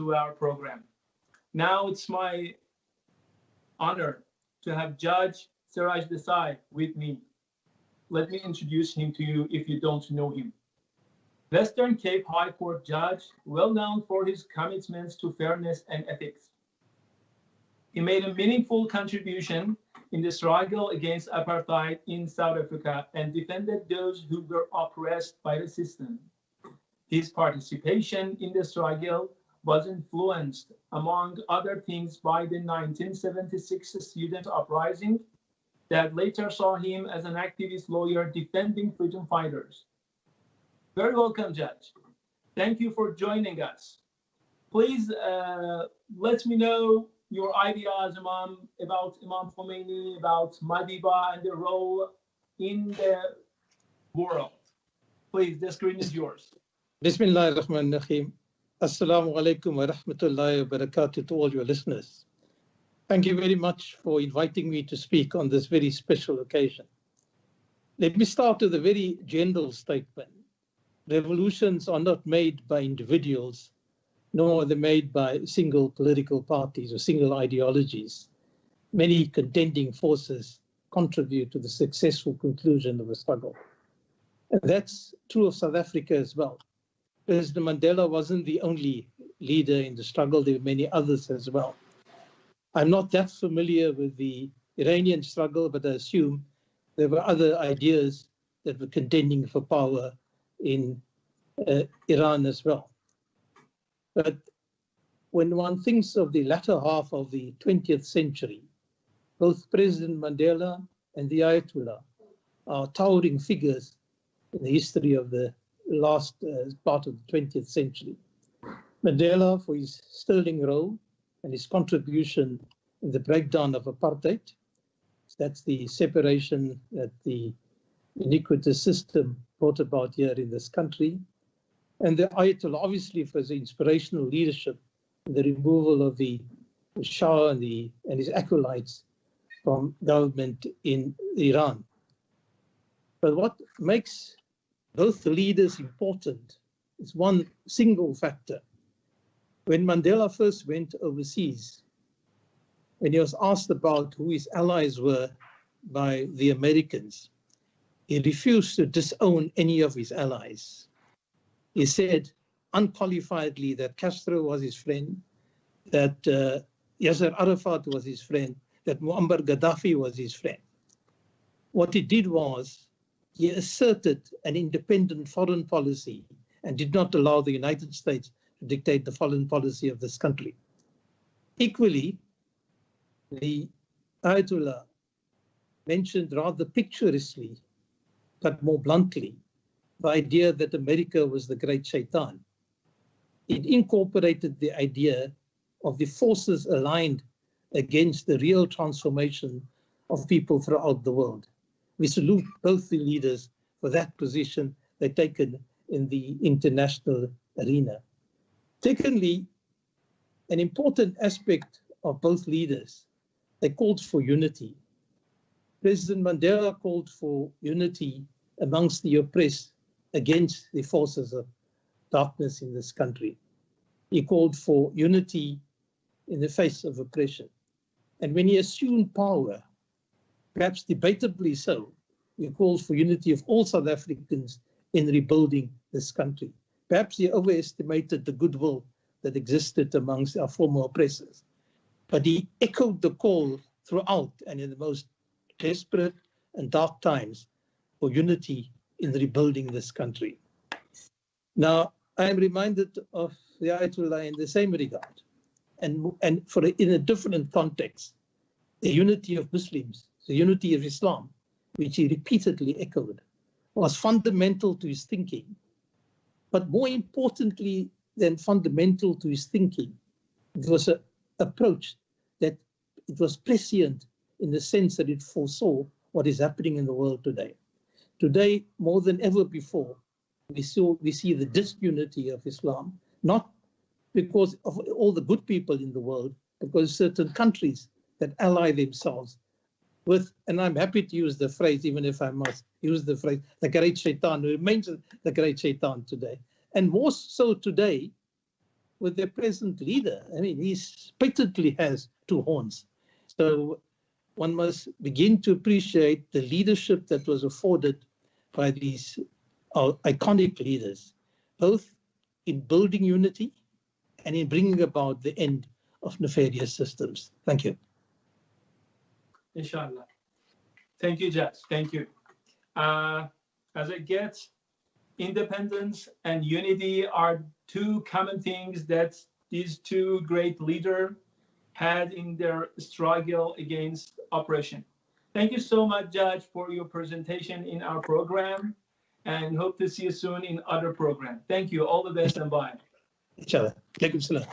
to our program. Now it's my honor to have Judge Siraj Desai with me. Let me introduce him to you if you don't know him. Western Cape High Court judge, well known for his commitments to fairness and ethics. He made a meaningful contribution in the struggle against apartheid in South Africa and defended those who were oppressed by the system. His participation in the struggle was influenced, among other things, by the 1976 student uprising that later saw him as an activist lawyer defending freedom fighters. Very welcome, Judge. Thank you for joining us. Please let me know your ideas, Imam, about Imam Khomeini, about Madiba and the role in the world. Please, the screen is yours. Bismillah ar-Rahman ar-Rahim. Assalamu alaikum wa rahmatullahi wa barakatuh to all your listeners. Thank you very much for inviting me to speak on this very special occasion. Let me start with a very general statement. Revolutions are not made by individuals, nor are they made by single political parties or single ideologies. Many contending forces contribute to the successful conclusion of a struggle. And that's true of South Africa as well. President Mandela wasn't the only leader in the struggle. There were many others as well. I'm not that familiar with the Iranian struggle, but I assume there were other ideas that were contending for power in Iran as well. But when one thinks of the latter half of the 20th century, both President Mandela and the Ayatollah are towering figures in the history of the last part of the 20th century. Mandela for his sterling role and his contribution in the breakdown of apartheid. That's the separation that the iniquitous system brought about here in this country. And the Ayatollah, obviously, for his inspirational leadership in the removal of the Shah and his acolytes from government in Iran. But what makes both leaders important is one single factor. When Mandela first went overseas, when he was asked about who his allies were by the Americans, he refused to disown any of his allies. He said unqualifiedly that Castro was his friend, that Yasser Arafat was his friend, that Muammar Gaddafi was his friend. What he did was he asserted an independent foreign policy and did not allow the United States to dictate the foreign policy of this country. Equally, the Ayatollah mentioned rather picturesquely, but more bluntly, the idea that America was the great shaitan. It incorporated the idea of the forces aligned against the real transformation of people throughout the world. We salute both the leaders for that position they've taken in the international arena. Secondly, an important aspect of both leaders, they called for unity. President Mandela called for unity amongst the oppressed against the forces of darkness in this country. He called for unity in the face of oppression. And when he assumed power, perhaps debatably so, he called for unity of all South Africans in rebuilding this country. Perhaps he overestimated the goodwill that existed amongst our former oppressors. But he echoed the call throughout and in the most desperate and dark times for unity in rebuilding this country. Now, I am reminded of the Ayatollah in the same regard, and in a different context, the unity of Muslims, the unity of Islam, which he repeatedly echoed, was fundamental to his thinking. But more importantly than fundamental to his thinking, it was an approach that it was prescient in the sense that it foresaw what is happening in the world today. Today, more than ever before, we see the disunity of Islam, not because of all the good people in the world, because certain countries that ally themselves with, and I'm happy to use the phrase, even if I must use the phrase, the great shaitan, who remains the great shaitan today. And more so today, with their present leader. I mean, he patently has two horns. So one must begin to appreciate the leadership that was afforded by these iconic leaders, both in building unity and in bringing about the end of nefarious systems. Thank you. Inshallah. Thank you, Judge. Thank you. As I get, independence and unity are two common things that these two great leaders had in their struggle against oppression. Thank you so much, Judge, for your presentation in our program, and hope to see you soon in other programs. Thank you. All the best and bye. Inshallah. Alaikum salam.